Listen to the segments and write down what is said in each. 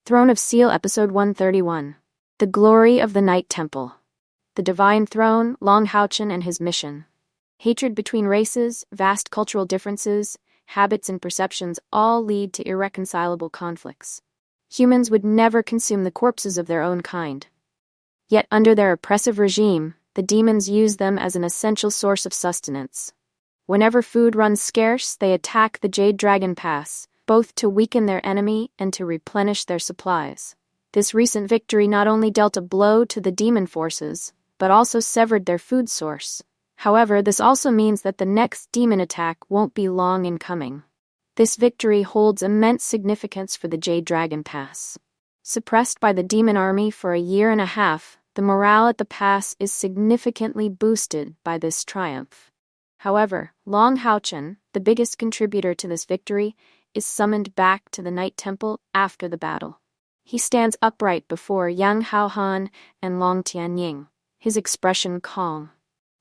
Throne of Seal Episode 131. The Glory of the Night Temple. The Divine Throne, Long Haochen and his mission. Hatred between races, vast cultural differences, habits and perceptions all lead to irreconcilable conflicts. Humans would never consume the corpses of their own kind. Yet under their oppressive regime, the demons use them as an essential source of sustenance. Whenever food runs scarce, they attack the Jade Dragon Pass, both to weaken their enemy and to replenish their supplies. This recent victory not only dealt a blow to the demon forces, but also severed their food source. However, this also means that the next demon attack won't be long in coming. This victory holds immense significance for the Jade Dragon Pass. Suppressed by the demon army for a year and a half, the morale at the pass is significantly boosted by this triumph. However, Long Haochen, the biggest contributor to this victory, is summoned back to the Night Temple after the battle. He stands upright before Yang Haohan and Long Tianying, his expression calm.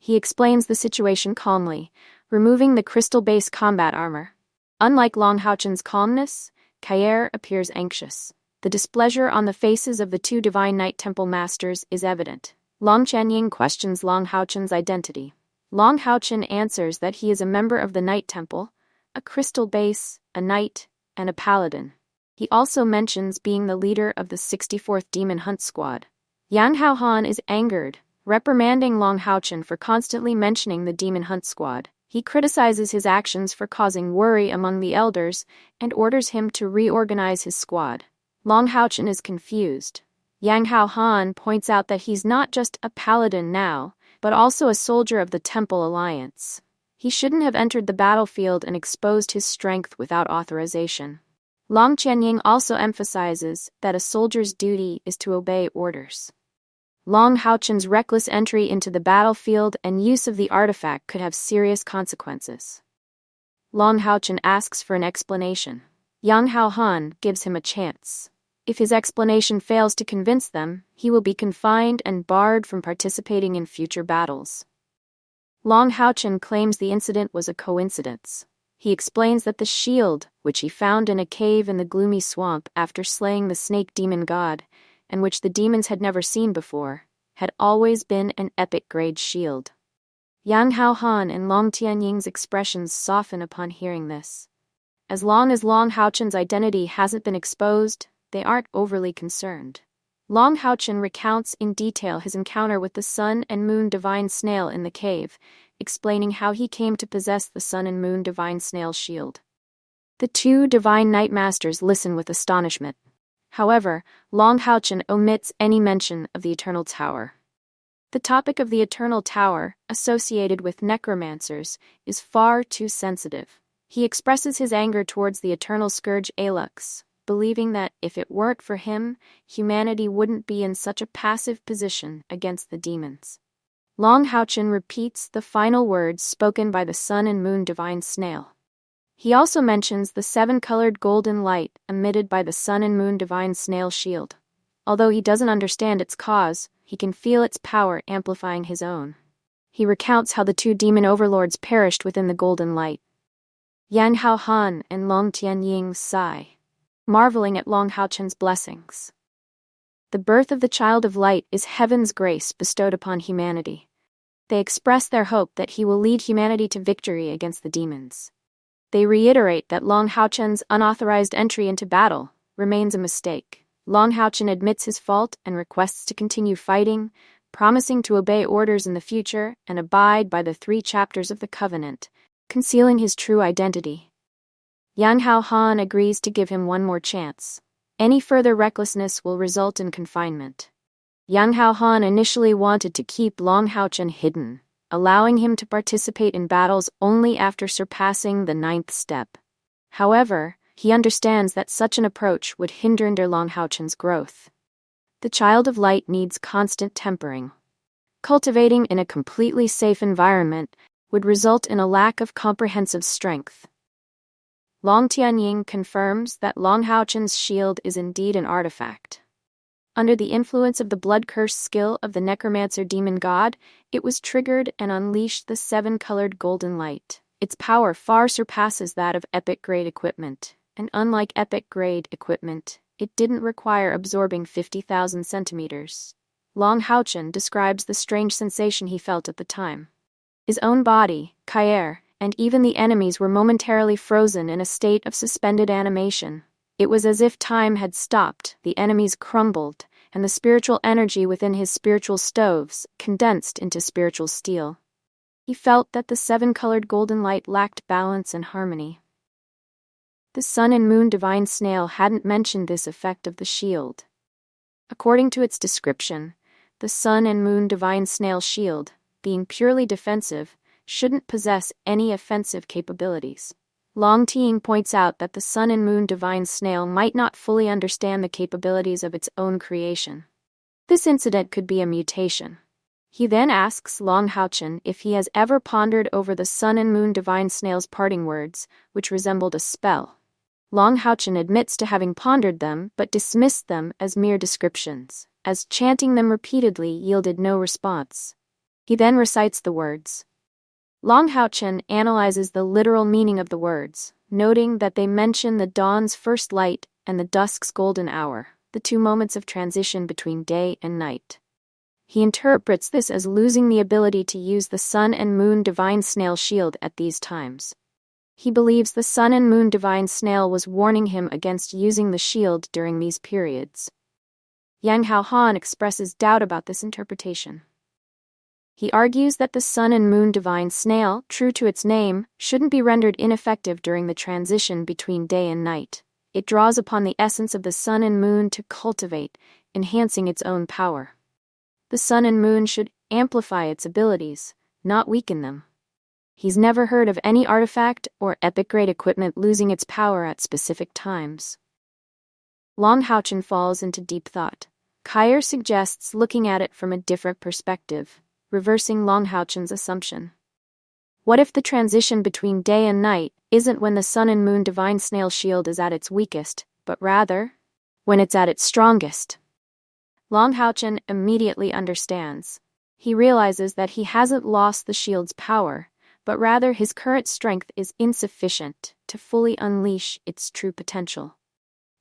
He explains the situation calmly, removing the crystal-based combat armor. Unlike Long Haochen's calmness, Kair appears anxious. The displeasure on the faces of the two divine Night Temple masters is evident. Long Tianying questions Long Haochen's identity. Long Haochen answers that he is a member of the Night Temple, a crystal base, a knight, and a paladin. He also mentions being the leader of the 64th Demon Hunt Squad. Yang Haohan is angered, reprimanding Long Haochen for constantly mentioning the Demon Hunt Squad. He criticizes his actions for causing worry among the elders and orders him to reorganize his squad. Long Haochen is confused. Yang Haohan points out that he's not just a paladin now, but also a soldier of the Temple Alliance. He shouldn't have entered the battlefield and exposed his strength without authorization. Long Tianying also emphasizes that a soldier's duty is to obey orders. Long Haochen's reckless entry into the battlefield and use of the artifact could have serious consequences. Long Haochen asks for an explanation. Yang Haohan gives him a chance. If his explanation fails to convince them, he will be confined and barred from participating in future battles. Long Haochen claims the incident was a coincidence. He explains that the shield, which he found in a cave in the gloomy swamp after slaying the snake demon god, and which the demons had never seen before, had always been an epic-grade shield. Yang Haohan and Long Tianying's expressions soften upon hearing this. As long as Long Haochen's identity hasn't been exposed, they aren't overly concerned. Long Haochen recounts in detail his encounter with the Sun and Moon Divine Snail in the cave, explaining how he came to possess the Sun and Moon Divine Snail shield. The two Divine Night Masters listen with astonishment. However, Long Haochen omits any mention of the Eternal Tower. The topic of the Eternal Tower, associated with necromancers, is far too sensitive. He expresses his anger towards the Eternal Scourge Alux, believing that if it weren't for him, humanity wouldn't be in such a passive position against the demons. Long Haochen repeats the final words spoken by the Sun and Moon Divine Snail. He also mentions the 7-colored golden light emitted by the Sun and Moon Divine Snail shield. Although he doesn't understand its cause, he can feel its power amplifying his own. He recounts how the two demon overlords perished within the golden light. Yang Haohan and Long Tianying sigh, marveling at Long Haochen's blessings. The birth of the Child of Light is heaven's grace bestowed upon humanity. They express their hope that he will lead humanity to victory against the demons. They reiterate that Long Haochen's unauthorized entry into battle remains a mistake. Long Haochen admits his fault and requests to continue fighting, promising to obey orders in the future and abide by the 3 chapters of the Covenant, concealing his true identity. Yang Haohan agrees to give him one more chance. Any further recklessness will result in confinement. Yang Haohan initially wanted to keep Long Haochen hidden, allowing him to participate in battles only after surpassing the 9th step. However, he understands that such an approach would hinder Long Haochen's growth. The Child of Light needs constant tempering. Cultivating in a completely safe environment would result in a lack of comprehensive strength. Long Tianying confirms that Long Haochen's shield is indeed an artifact. Under the influence of the blood curse skill of the necromancer demon god, it was triggered and unleashed the 7-colored golden light. Its power far surpasses that of epic-grade equipment, and unlike epic-grade equipment, it didn't require absorbing 50,000 centimeters. Long Haochen describes the strange sensation he felt at the time. His own body, Kair, and even the enemies were momentarily frozen in a state of suspended animation. It was as if time had stopped, the enemies crumbled, and the spiritual energy within his spiritual stoves condensed into spiritual steel. He felt that the seven-colored golden light lacked balance and harmony. The Sun and Moon Divine Snail hadn't mentioned this effect of the shield. According to its description, the Sun and Moon Divine Snail shield, being purely defensive, shouldn't possess any offensive capabilities. Long Haochen points out that the Sun and Moon Divine Snail might not fully understand the capabilities of its own creation. This incident could be a mutation. He then asks Long Haochen if he has ever pondered over the Sun and Moon Divine Snail's parting words, which resembled a spell. Long Haochen admits to having pondered them but dismissed them as mere descriptions, as chanting them repeatedly yielded no response. He then recites the words. Long Haochen analyzes the literal meaning of the words, noting that they mention the dawn's first light and the dusk's golden hour, the two moments of transition between day and night. He interprets this as losing the ability to use the Sun and Moon Divine Snail shield at these times. He believes the Sun and Moon Divine Snail was warning him against using the shield during these periods. Long Haochen expresses doubt about this interpretation. He argues that the Sun and Moon Divine Snail, true to its name, shouldn't be rendered ineffective during the transition between day and night. It draws upon the essence of the Sun and Moon to cultivate, enhancing its own power. The Sun and Moon should amplify its abilities, not weaken them. He's never heard of any artifact or epic-grade equipment losing its power at specific times. Long Haochen falls into deep thought. Kair suggests looking at it from a different perspective, reversing Long Haochen's assumption. What if the transition between day and night isn't when the Sun and Moon Divine Snail shield is at its weakest, but rather when it's at its strongest? Long Haochen immediately understands. He realizes that he hasn't lost the shield's power, but rather his current strength is insufficient to fully unleash its true potential.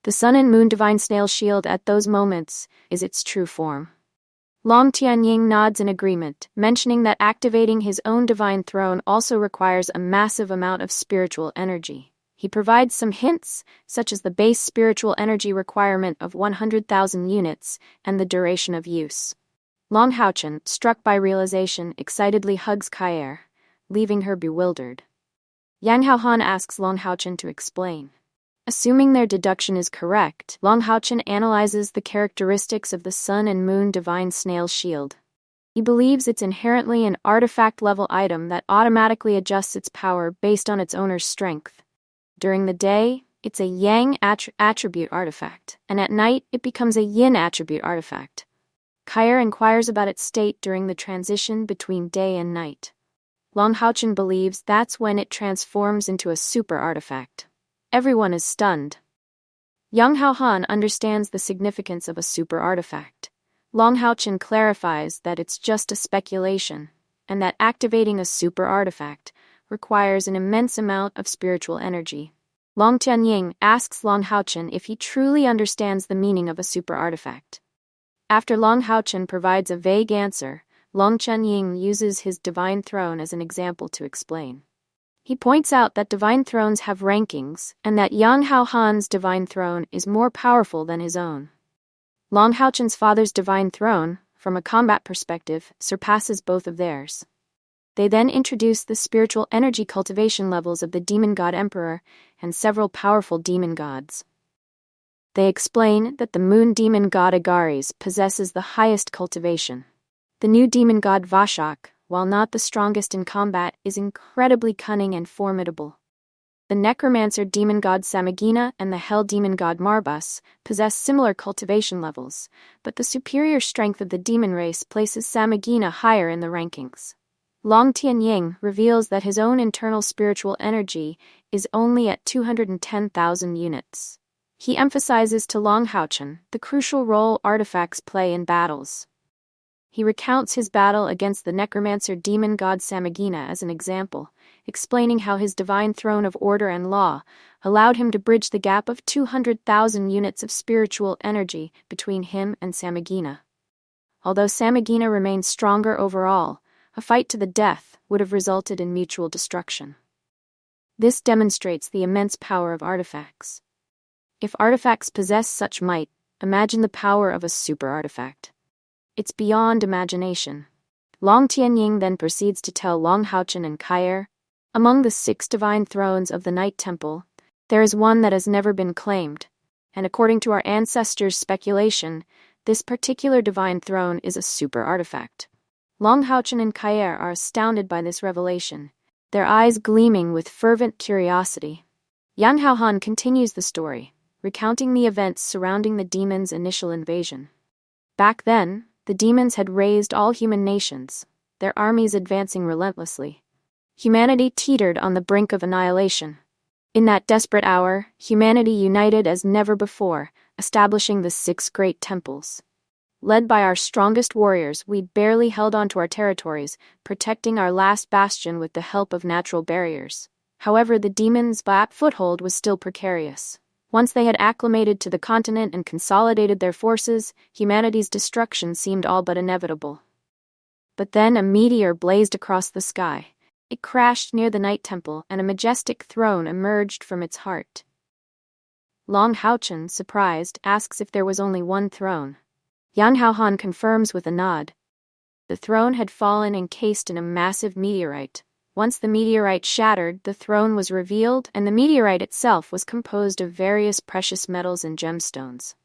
The Sun and Moon Divine Snail shield at those moments is its true form. Long Haochen nods in agreement, mentioning that activating his own divine throne also requires a massive amount of spiritual energy. He provides some hints, such as the base spiritual energy requirement of 100,000 units and the duration of use. Long Haochen, struck by realization, excitedly hugs Kair, leaving her bewildered. Long Haochen asks Long Haochen to explain. Assuming their deduction is correct, Long Haochen analyzes the characteristics of the Sun and Moon Divine Snail shield. He believes it's inherently an artifact-level item that automatically adjusts its power based on its owner's strength. During the day, it's a Yang attribute artifact, and at night it becomes a Yin attribute artifact. Kair inquires about its state during the transition between day and night. Long Haochen believes that's when it transforms into a super artifact. Everyone is stunned. Long Haochen understands the significance of a super artifact. Long Haochen clarifies that it's just a speculation, and that activating a super artifact requires an immense amount of spiritual energy. Long Haochen asks Long Haochen if he truly understands the meaning of a super artifact. After Long Haochen provides a vague answer, Long Haochen uses his divine throne as an example to explain. He points out that divine thrones have rankings, and that Long Haochen's divine throne is more powerful than his own. Long Haochen's father's divine throne, from a combat perspective, surpasses both of theirs. They then introduce the spiritual energy cultivation levels of the demon god emperor and several powerful demon gods. They explain that the moon demon god Agares possesses the highest cultivation. The new demon god Vashak, while not the strongest in combat, is incredibly cunning and formidable. The necromancer demon god Samagina and the hell demon god Marbas possess similar cultivation levels, but the superior strength of the demon race places Samagina higher in the rankings. Long Haochen reveals that his own internal spiritual energy is only at 210,000 units. He emphasizes to Long Haochen the crucial role artifacts play in battles. He recounts his battle against the necromancer demon god Samagina as an example, explaining how his divine throne of order and law, allowed him to bridge the gap of 200,000 units of spiritual energy between him and Samagina. Although Samagina remained stronger overall, a fight to the death would have resulted in mutual destruction. This demonstrates the immense power of artifacts. If artifacts possess such might, imagine the power of a super artifact. It's beyond imagination. Long Tianying then proceeds to tell Long Haochen and Kair, among the 6 divine thrones of the Night Temple, there is one that has never been claimed, and according to our ancestors' speculation, this particular divine throne is a super artifact. Long Haochen and Kair are astounded by this revelation, their eyes gleaming with fervent curiosity. Yang Haohan continues the story, recounting the events surrounding the demons' initial invasion. Back then, the demons had razed all human nations, their armies advancing relentlessly. Humanity teetered on the brink of annihilation. In that desperate hour, humanity united as never before, establishing the 6 great temples. Led by our strongest warriors, we barely held on to our territories, protecting our last bastion with the help of natural barriers. However, the demons' foothold was still precarious. Once they had acclimated to the continent and consolidated their forces, humanity's destruction seemed all but inevitable. But then a meteor blazed across the sky. It crashed near the Night Temple, and a majestic throne emerged from its heart. Long Haochen, surprised, asks if there was only one throne. Yang Haohan confirms with a nod. The throne had fallen encased in a massive meteorite. Once the meteorite shattered, the throne was revealed, and the meteorite itself was composed of various precious metals and gemstones.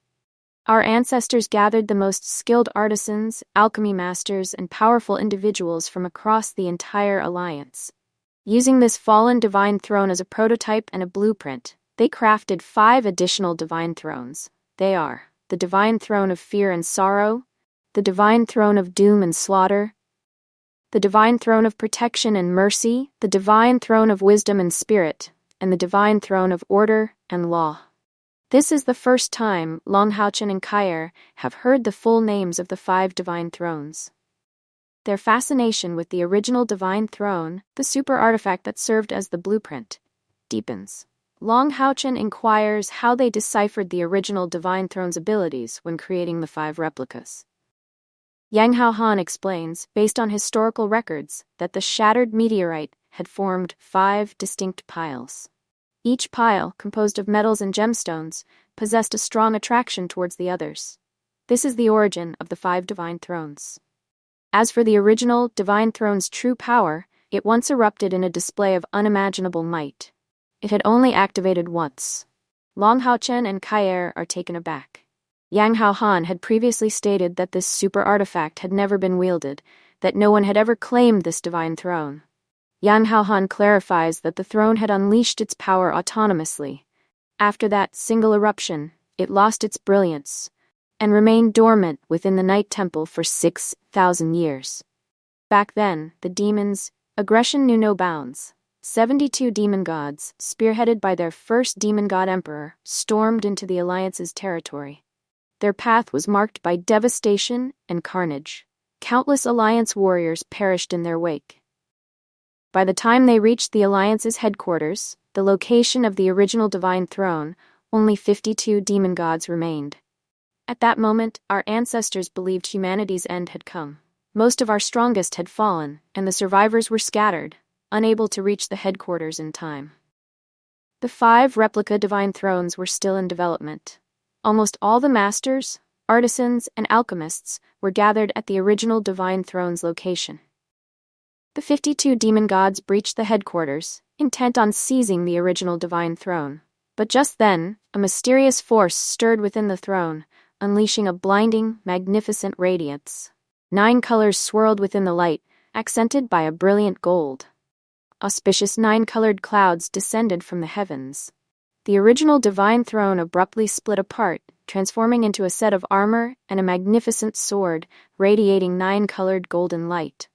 Our ancestors gathered the most skilled artisans, alchemy masters, and powerful individuals from across the entire alliance. Using this fallen divine throne as a prototype and a blueprint, they crafted 5 additional divine thrones. They are the divine throne of fear and sorrow, the divine throne of doom and slaughter, the divine throne of protection and mercy, the divine throne of wisdom and spirit, and the divine throne of order and law. This is the first time Long Haochen and Kair have heard the full names of the 5 divine thrones. Their fascination with the original divine throne, the super artifact that served as the blueprint, deepens. Long Haochen inquires how they deciphered the original divine throne's abilities when creating the 5 replicas. Yang Haohan explains, based on historical records, that the shattered meteorite had formed 5 distinct piles. Each pile, composed of metals and gemstones, possessed a strong attraction towards the others. This is the origin of the 5 divine thrones. As for the original divine throne's true power, it once erupted in a display of unimaginable might. It had only activated once. Long Haochen and Kair are taken aback. Yang Haohan had previously stated that this super artifact had never been wielded, that no one had ever claimed this divine throne. Yang Haohan clarifies that the throne had unleashed its power autonomously. After that single eruption, it lost its brilliance and remained dormant within the Night Temple for 6,000 years. Back then, the demons' aggression knew no bounds. 72 demon gods, spearheaded by their first demon god emperor, stormed into the Alliance's territory. Their path was marked by devastation and carnage. Countless Alliance warriors perished in their wake. By the time they reached the Alliance's headquarters, the location of the original divine throne, only 52 demon gods remained. At that moment, our ancestors believed humanity's end had come. Most of our strongest had fallen, and the survivors were scattered, unable to reach the headquarters in time. The 5 replica divine thrones were still in development. Almost all the masters, artisans, and alchemists were gathered at the original divine throne's location. The 52 demon gods breached the headquarters, intent on seizing the original divine throne. But just then, a mysterious force stirred within the throne, unleashing a blinding, magnificent radiance. 9 colors swirled within the light, accented by a brilliant gold. Auspicious 9-colored clouds descended from the heavens. The original divine throne abruptly split apart, transforming into a set of armor and a magnificent sword, radiating 9-colored golden light.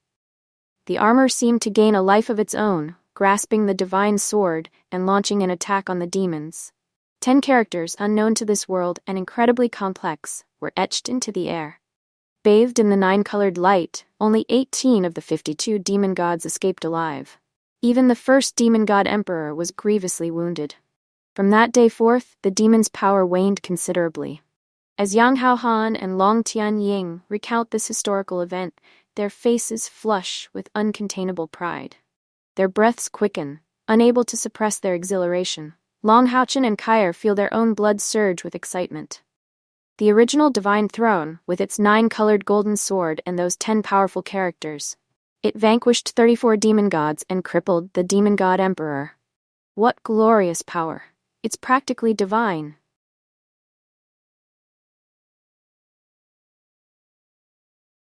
The armor seemed to gain a life of its own, grasping the divine sword and launching an attack on the demons. 10 characters unknown to this world and incredibly complex were etched into the air. Bathed in the 9-colored light, only 18 of the 52 demon gods escaped alive. Even the first demon god emperor was grievously wounded. From that day forth, the demon's power waned considerably. As Yang Haochen and Long Tianying recount this historical event, their faces flush with uncontainable pride. Their breaths quicken, unable to suppress their exhilaration. Long Haochen and Kair feel their own blood surge with excitement. The original Divine Throne, with its 9-colored golden sword and those 10 powerful characters, it vanquished 34 demon gods and crippled the demon god emperor. What glorious power! It's practically divine.